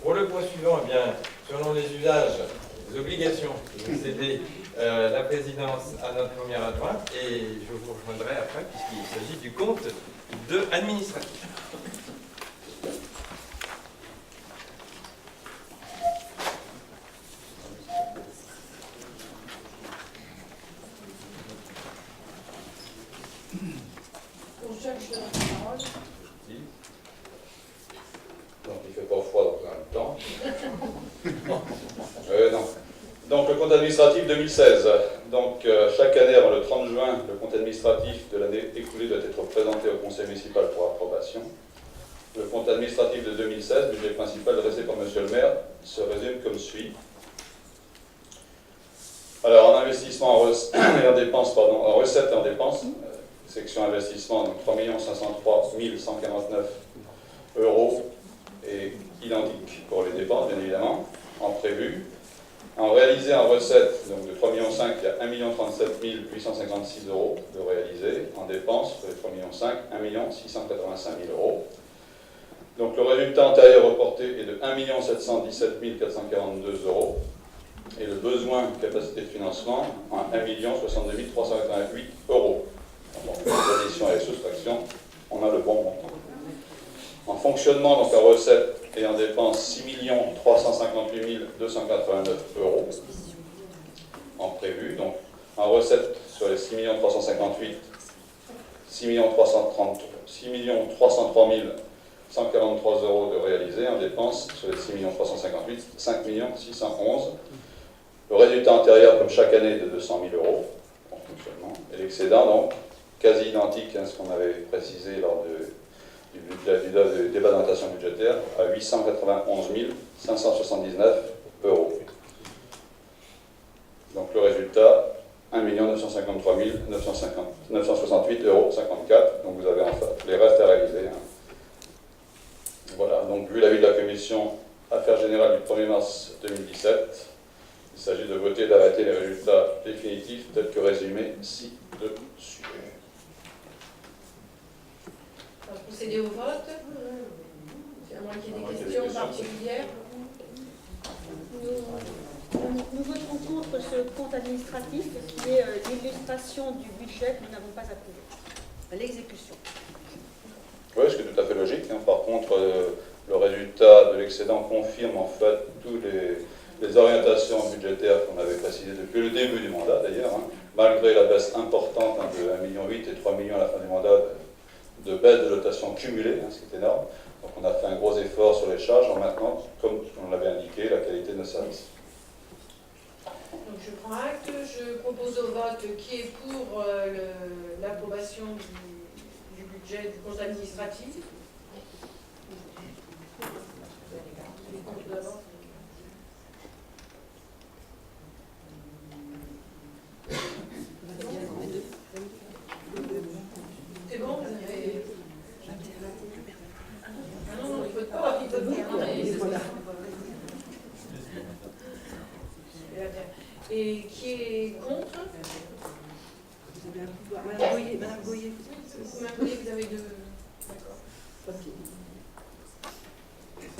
Pour le point suivant, eh bien, selon les usages, les obligations, je vais céder la présidence à notre première adjointe et je vous rejoindrai après puisqu'il s'agit du compte administratif. Donc il fait pas froid, donc on a le temps. Non. Donc le compte administratif 2016. Donc chaque année avant le 30 juin, le compte administratif de l'année écoulée doit être présenté au conseil municipal pour approbation. Le compte administratif de 2016, budget principal dressé par Monsieur le maire, se résume comme suit. Alors en investissement et en dépenses, en recettes et en dépenses, section investissement, donc 3 503 149 euros et identique pour les dépenses, bien évidemment, en prévu. En réalisé en recettes, donc de 3,5 millions, il y a 1 037 856 euros de réalisé. En dépenses, pour les 3,5 millions, 1 685 000 euros. Donc le résultat antérieur reporté est de 1 717 442 euros. Et le besoin capacité de financement, 1 062 388 euros. Donc, l'addition et la soustraction, on a le bon montant. En fonctionnement, donc en recettes et en dépenses, 6 358 289 euros en prévu. Donc en recettes, sur les 6 358, 6 303 143 euros de réalisé. En dépenses, sur les 6 358, 5 611. Le résultat antérieur, comme chaque année, est de 200 000 euros en fonctionnement. Et l'excédent, donc, quasi identique à ce qu'on avait précisé lors du débat d'orientation budgétaire, à 891 579 euros. Donc le résultat, 1 953 968,54 euros. Donc vous avez enfin les restes à réaliser. Voilà, donc vu l'avis de la commission Affaires Générales du 1er mars 2017, il s'agit de voter et d'arrêter les résultats définitifs tels que résumés ci-dessus. On va procéder au vote. À moins qu'il y ait des questions particulières. Nous voterons contre ce compte administratif qui est l'illustration du budget que nous n'avons pas approuvé. L'exécution. Oui, ce qui est tout à fait logique. Par contre, le résultat de l'excédent confirme en fait toutes les orientations budgétaires qu'on avait précisées depuis le début du mandat d'ailleurs, malgré la baisse importante de 1,8 million et 3 millions à la fin du mandat de baisse de dotation cumulée, ce qui est énorme. Donc on a fait un gros effort sur les charges en maintenant, comme on l'avait indiqué, la qualité de nos services. Donc je prends acte, je propose au vote qui est pour l'approbation du budget du compte administratif. C'est bon, vous avez... Ah non, il ne faut pas, il faut pas. Et qui est contre? Madame Goyer. Madame Goyer, vous avez deux. D'accord.